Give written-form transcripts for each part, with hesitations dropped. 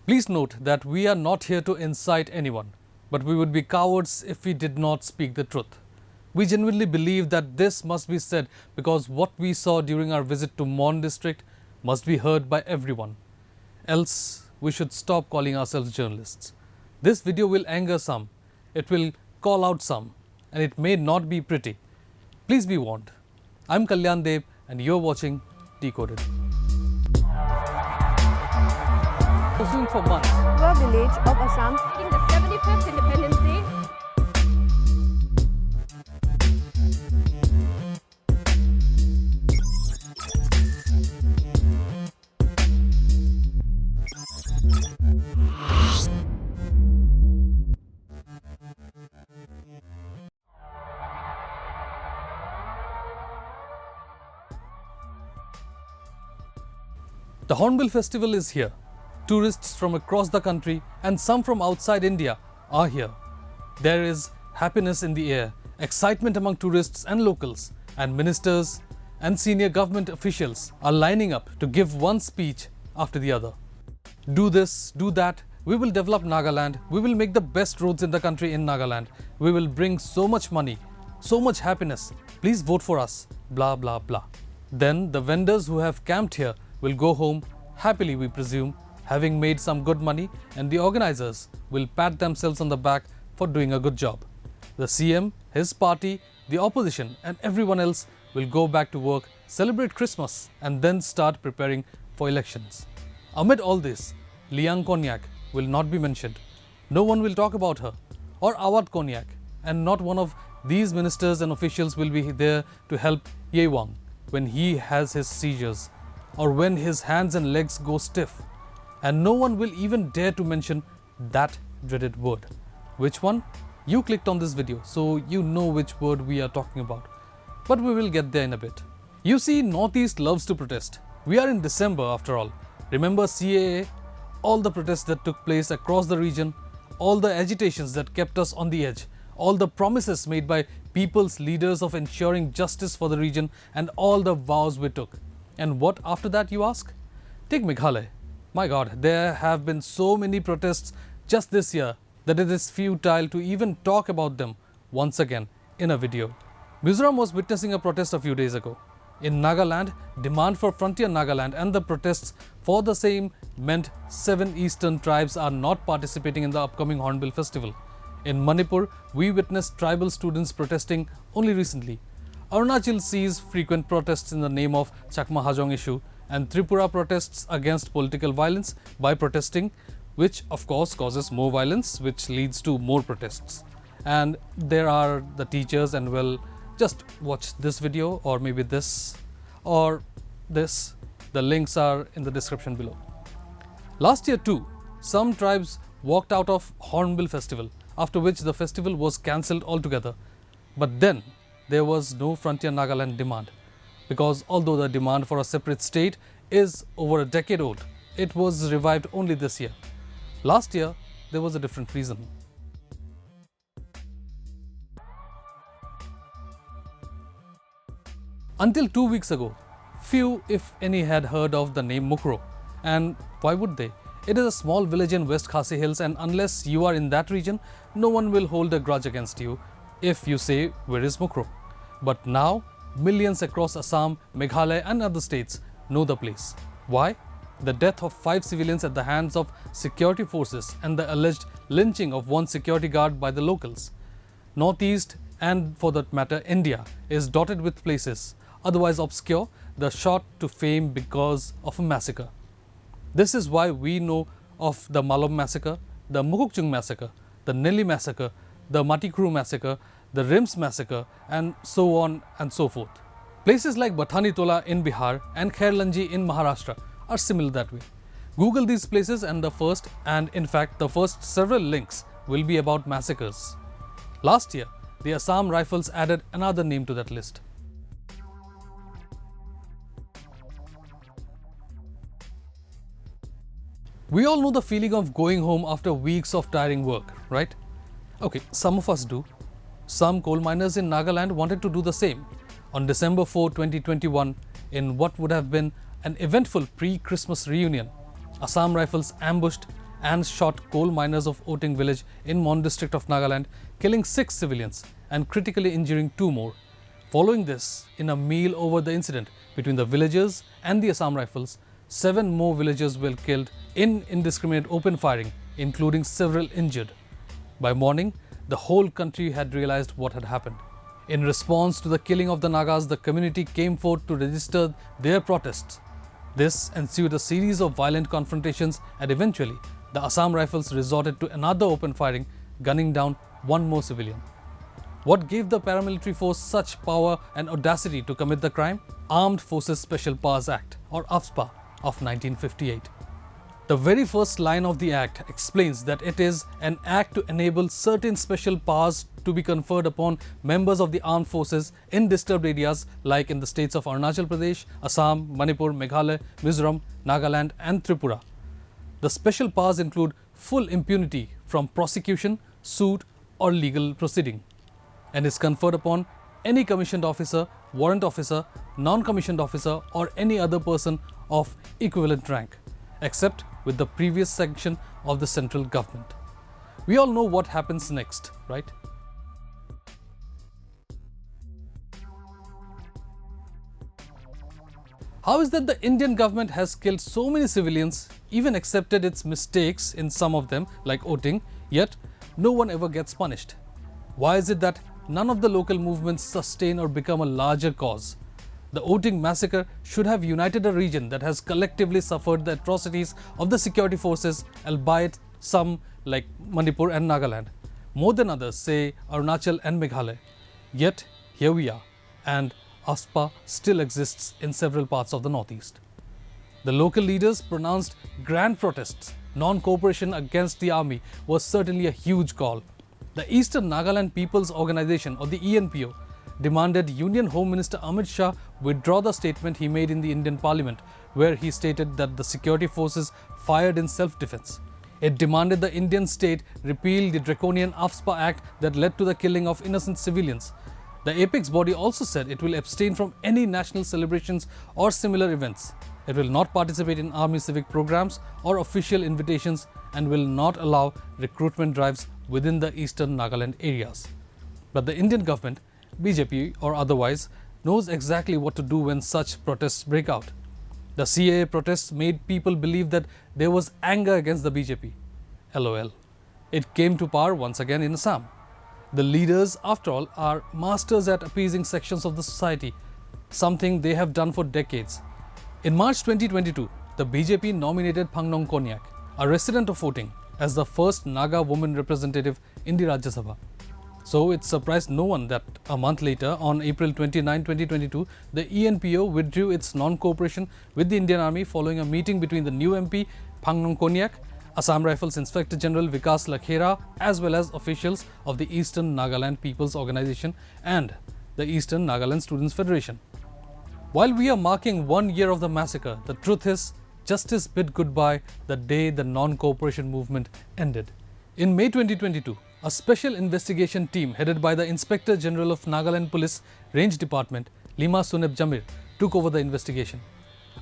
Please note that we are not here to incite anyone, but we would be cowards if we did not speak the truth. We genuinely believe that this must be said because what we saw during our visit to Mon district must be heard by everyone. Else, we should stop calling ourselves journalists. This video will anger some, it will call out some, and it may not be pretty. Please be warned. I'm Kalyan Dev and you're watching Decoded. Pursuing for months. Rural village of Assam. In the 75th Independence Day. The Hornbill Festival is here. Tourists from across the country and some from outside India are here. There is happiness in the air, excitement among tourists and locals, and ministers and senior government officials are lining up to give one speech after the other. Do this, do that, we will develop Nagaland, we will make the best roads in the country in Nagaland, we will bring so much money, so much happiness, please vote for us, blah blah blah. Then the vendors who have camped here will go home happily, we presume, having made some good money, and the organizers will pat themselves on the back for doing a good job. The CM, his party, the opposition and everyone else will go back to work, celebrate Christmas and then start preparing for elections. Amid all this, Leang Konyak will not be mentioned. No one will talk about her. Or Awat Konyak, and not one of these ministers and officials will be there to help Yeihwang when he has his seizures or when his hands and legs go stiff. And no one will even dare to mention that dreaded word. Which one? You clicked on this video, so you know which word we are talking about. But we will get there in a bit. You see, Northeast loves to protest. We are in December after all. Remember CAA? All the protests that took place across the region, all the agitations that kept us on the edge, all the promises made by people's leaders of ensuring justice for the region, and all the vows we took. And what after that, you ask? Take Meghalaya. My God, there have been so many protests just this year that it is futile to even talk about them once again in a video. Mizoram was witnessing a protest a few days ago. In Nagaland, demand for Frontier Nagaland and the protests for the same meant 7 eastern tribes are not participating in the upcoming Hornbill Festival. In Manipur, we witnessed tribal students protesting only recently. Arunachal sees frequent protests in the name of Chakma Hajong issue, and Tripura protests against political violence by protesting, which of course causes more violence, which leads to more protests. And there are the teachers, and well, just watch this video or maybe this or this. The links are in the description below. Last year too, some tribes walked out of Hornbill Festival, after which the festival was cancelled altogether. But then there was no Frontier Nagaland demand, because although the demand for a separate state is over a decade old, it was revived only this year. Last year, there was a different reason. Until 2 weeks ago, few if any had heard of the name Mukro. And why would they? It is a small village in West Khasi Hills, and unless you are in that region, no one will hold a grudge against you if you say, where is Mukro? But now, millions across Assam, Meghalaya and other states know the place. Why? The death of 5 civilians at the hands of security forces and the alleged lynching of 1 security guard by the locals. Northeast, and for that matter India, is dotted with places otherwise obscure that shot to fame because of a massacre. This is why we know of the Malom massacre, the Mukukchung massacre, the Nelly massacre, the Matikru massacre, the Rims massacre, and so on and so forth. Places like Bathani Tola in Bihar and Khairlanji in Maharashtra are similar that way. Google these places and in fact the first several links will be about massacres. Last year, the Assam Rifles added another name to that list. We all know the feeling of going home after weeks of tiring work, right? Okay, some of us do. Some coal miners in Nagaland wanted to do the same. On December 4, 2021, in what would have been an eventful pre-Christmas reunion, Assam Rifles ambushed and shot coal miners of Oting village in Mon district of Nagaland, killing 6 civilians and critically injuring 2 more. Following this, in a meal over the incident between the villagers and the Assam Rifles, 7 more villagers were killed in indiscriminate open firing, including several injured. By morning, the whole country had realized what had happened. In response to the killing of the Nagas, the community came forth to register their protests. This ensued a series of violent confrontations, and eventually, the Assam Rifles resorted to another open firing, gunning down 1 more civilian. What gave the paramilitary force such power and audacity to commit the crime? Armed Forces Special Powers Act, or AFSPA, of 1958. The very first line of the Act explains that it is an act to enable certain special powers to be conferred upon members of the armed forces in disturbed areas like in the states of Arunachal Pradesh, Assam, Manipur, Meghalaya, Mizoram, Nagaland and Tripura. The special powers include full impunity from prosecution, suit or legal proceeding, and is conferred upon any commissioned officer, warrant officer, non-commissioned officer or any other person of equivalent rank, except with the previous sanction of the central government. We all know what happens next, right? How is that the Indian government has killed so many civilians, even accepted its mistakes in some of them, like Oting, yet no one ever gets punished? Why is it that none of the local movements sustain or become a larger cause? The Oting massacre should have united a region that has collectively suffered the atrocities of the security forces, albeit some like Manipur and Nagaland, more than others, say Arunachal and Meghalaya. Yet here we are, and AFSPA still exists in several parts of the northeast. The local leaders pronounced grand protests. Non-cooperation against the army was certainly a huge call. The Eastern Nagaland People's Organization, or the ENPO, demanded Union Home Minister Amit Shah withdraw the statement he made in the Indian Parliament, where he stated that the security forces fired in self-defense. It demanded the Indian state repeal the draconian AFSPA Act that led to the killing of innocent civilians. The apex body also said it will abstain from any national celebrations or similar events. It will not participate in army civic programs or official invitations and will not allow recruitment drives within the eastern Nagaland areas. But the Indian government, BJP or otherwise, knows exactly what to do when such protests break out. The CAA protests made people believe that there was anger against the BJP. LOL. It came to power once again in Assam. The leaders, after all, are masters at appeasing sections of the society, something they have done for decades. In March 2022, the BJP nominated Leang Konyak, a resident of Oting, as the first Naga woman representative in the Rajya Sabha. So it surprised no one that a month later, on April 29, 2022, the ENPO withdrew its non-cooperation with the Indian Army following a meeting between the new MP Leang Konyak, Assam Rifles Inspector General Vikas Lakhera, as well as officials of the Eastern Nagaland People's Organization and the Eastern Nagaland Students Federation. While we are marking 1 year of the massacre, the truth is, justice bid goodbye the day the non-cooperation movement ended. In May 2022, a special investigation team headed by the Inspector General of Nagaland Police Range Department, Lima Suneb Jamir, took over the investigation.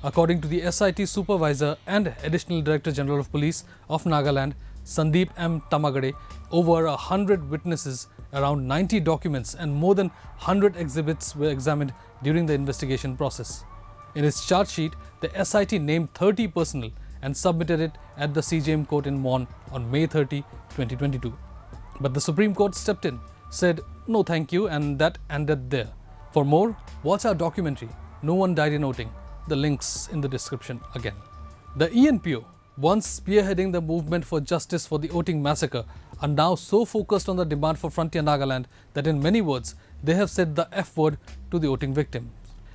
According to the SIT Supervisor and Additional Director General of Police of Nagaland, Sandeep M. Tamagade, over 100 witnesses, around 90 documents and more than 100 exhibits were examined during the investigation process. In its charge sheet, the SIT named 30 personnel and submitted it at the CJM court in Mon on May 30, 2022. But the Supreme Court stepped in, said no thank you, and that ended there. For more, watch our documentary, No One Died in Oting. The links in the description again. The ENPO, once spearheading the movement for justice for the Oting massacre, are now so focused on the demand for Frontier Nagaland that in many words, they have said the F word to the Oting victims.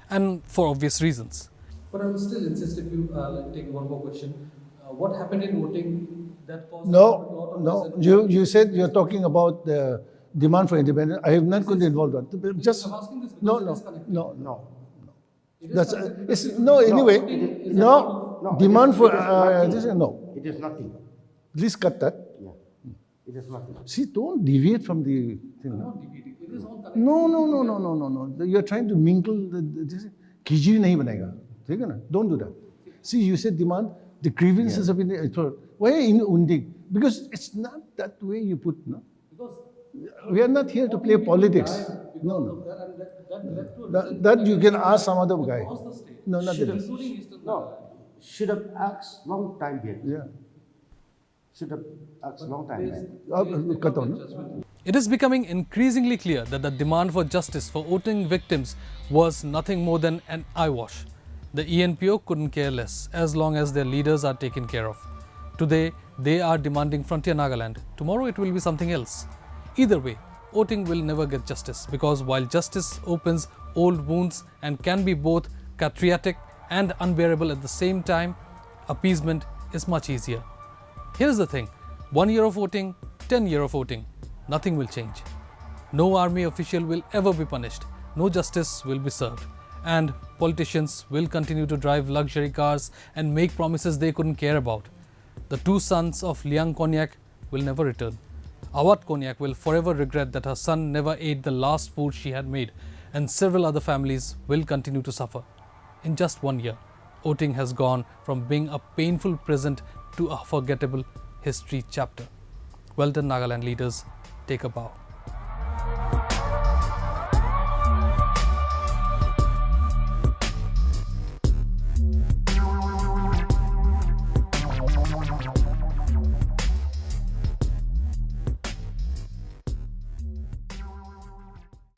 And for obvious reasons. But I will still insist if you take one more question. What happened in Oting that caused No. You said you're talking about the demand for independence. I have not been involved in that. Just I'm asking this because no. it is connected. No. That's anyway. No. Demand for no. It is nothing. Please cut that. Yeah. It is nothing. See, don't deviate from the thing. I'm not debating. It is all connected. No. You are trying to mingle. Khijri nahi banega. Don't do that. See, you said demand. The grievances have been. Why in Unding? Because it's not that way you put, no? We are not here to play politics. No. That you can ask some other guy. No, not that. No, should have asked long time back. Yeah. Should have asked long time back. Cut on, no? It is becoming increasingly clear that the demand for justice for Oting victims was nothing more than an eyewash. The ENPO couldn't care less as long as their leaders are taken care of. Today, they are demanding Frontier Nagaland. Tomorrow, it will be something else. Either way, Oting will never get justice because while justice opens old wounds and can be both patriotic and unbearable at the same time, appeasement is much easier. Here's the thing, 1 year of voting, 10 years of voting, nothing will change. No army official will ever be punished, no justice will be served, and politicians will continue to drive luxury cars and make promises they couldn't care about. The two sons of Leang Konyak will never return. Awat Konyak will forever regret that her son never ate the last food she had made, and several other families will continue to suffer. In just 1 year, Oting has gone from being a painful present to a forgettable history chapter. Well done, Nagaland leaders. Take a bow.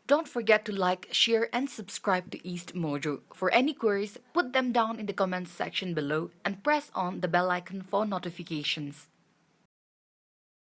Don't forget to like, share and subscribe to EastMojo. For any queries, put them down in the comments section below and press on the bell icon for notifications.